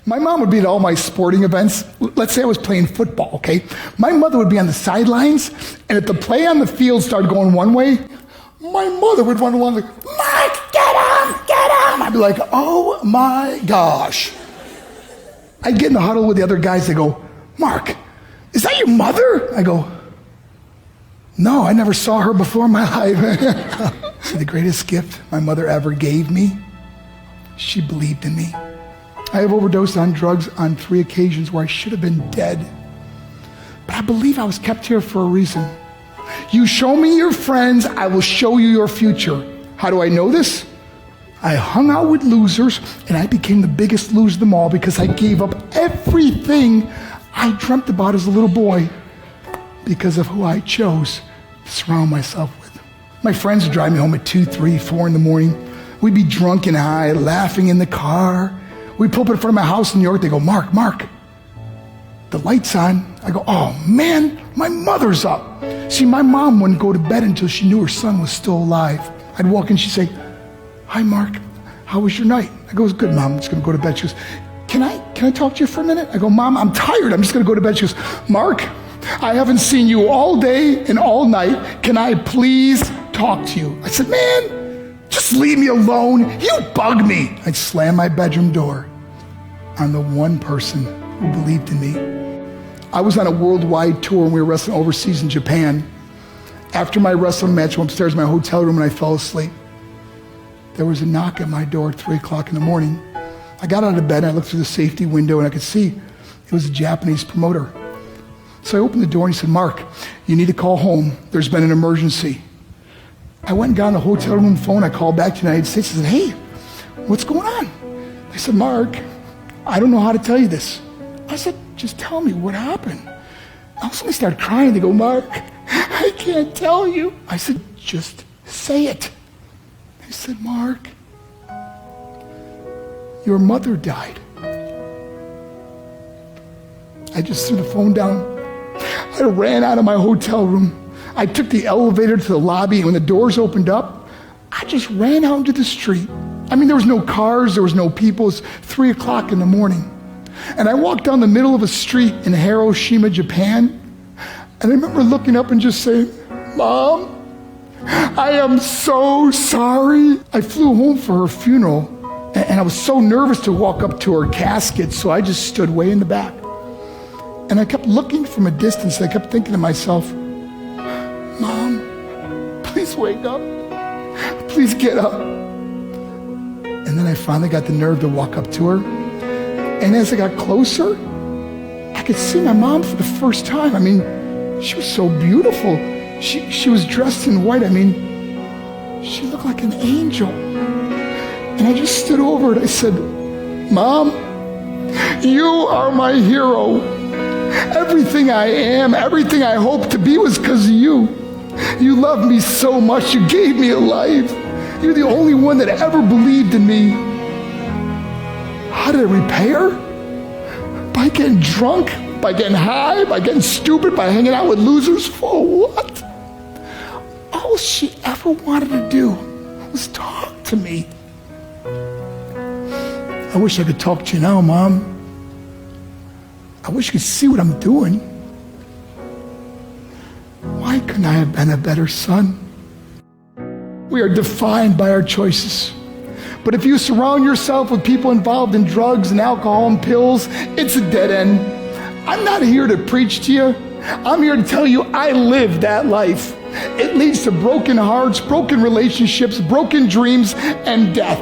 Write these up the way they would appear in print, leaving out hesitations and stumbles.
My mom would be at all my sporting events. Let's say I was playing football, okay? My mother would be on the sidelines, and if the play on the field started going one way, my mother would run along like, Mark, get him! I'd be like, oh my gosh. I'd get in the huddle with the other guys. They go, Mark, is that your mother? I go, no, I never saw her before in my life. See, the greatest gift my mother ever gave me, she believed in me. I have overdosed on drugs on 3 occasions where I should have been dead. But I believe I was kept here for a reason. You show me your friends, I will show you your future. How do I know this? I hung out with losers, and I became the biggest loser of them all because I gave up everything I dreamt about as a little boy because of who I chose to surround myself with. My friends would drive me home at 2, 3, 4 in the morning. We'd be drunk and high, laughing in the car. We'd pull up in front of my house in New York. They go, Mark, the light's on. I go, oh man, my mother's up. See, my mom wouldn't go to bed until she knew her son was still alive. I'd walk in, she'd say, hi, Mark, how was your night? I go, it was good, Mom. I'm just going to go to bed. She goes, can I talk to you for a minute? I go, Mom, I'm tired. I'm just going to go to bed. She goes, Mark, I haven't seen you all day and all night. Can I please talk to you? I said, man, just leave me alone. You bug me. I'd slam my bedroom door on the one person who believed in me. I was on a worldwide tour and we were wrestling overseas in Japan. After my wrestling match, I went upstairs to my hotel room and I fell asleep. There was a knock at my door at 3 o'clock in the morning. I got out of bed and I looked through the safety window and I could see it was a Japanese promoter. So I opened the door and he said, Mark, you need to call home. There's been an emergency. I went and got on the hotel room phone. I called back to the United States. I said, hey, what's going on? They said, Mark, I don't know how to tell you this. I said, just tell me what happened. All of a sudden I started crying. They go, Mark, I can't tell you. I said, just say it. They said, Mark, your mother died. I just threw the phone down. I ran out of my hotel room. I took the elevator to the lobby, and when the doors opened up, I just ran out into the street. I mean, there was no cars, there was no people. It was 3 o'clock in the morning. And I walked down the middle of a street in Hiroshima, Japan, and I remember looking up and just saying, Mom, I am so sorry. I flew home for her funeral, and I was so nervous to walk up to her casket, so I just stood way in the back. And I kept looking from a distance, and I kept thinking to myself, Mom, please wake up. Please get up. And then I finally got the nerve to walk up to her. And as I got closer, I could see my mom for the first time. I mean, she was so beautiful. She was dressed in white. I mean, she looked like an angel. And I just stood over and I said, Mom, you are my hero. Everything I am, everything I hope to be was because of you. You loved me so much. You gave me a life. You're the only one that ever believed in me. How did I repay her? By getting drunk, by getting high, by getting stupid, by hanging out with losers. For what? All she ever wanted to do was talk to me. I wish I could talk to you now, Mom. I wish you could see what I'm doing. Why couldn't I have been a better son? We are defined by our choices. But if you surround yourself with people involved in drugs and alcohol and pills, it's a dead end. I'm not here to preach to you. I'm here to tell you I lived that life. It leads to broken hearts, broken relationships, broken dreams, and death.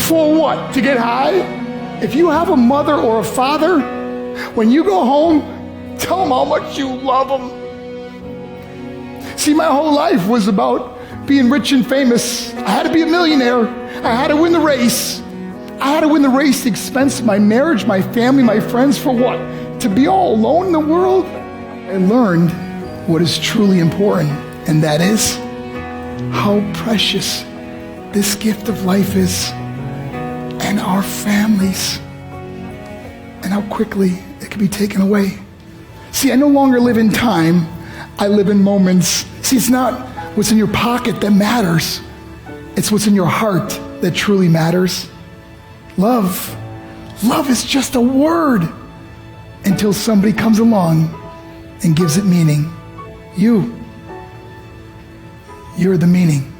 For what? To get high? If you have a mother or a father, when you go home, tell them how much you love them. See, my whole life was about being rich and famous. I had to be a millionaire. I had to win the race. I had to win the race at the expense of my marriage, my family, my friends. For what? To be all alone in the world? I learned what is truly important, and that is how precious this gift of life is, and our families, and how quickly it can be taken away. See, I no longer live in time. I live in moments. See, it's not what's in your pocket that matters. It's what's in your heart that truly matters. Love Love is just a word until somebody comes along and gives it meaning. You're the meaning.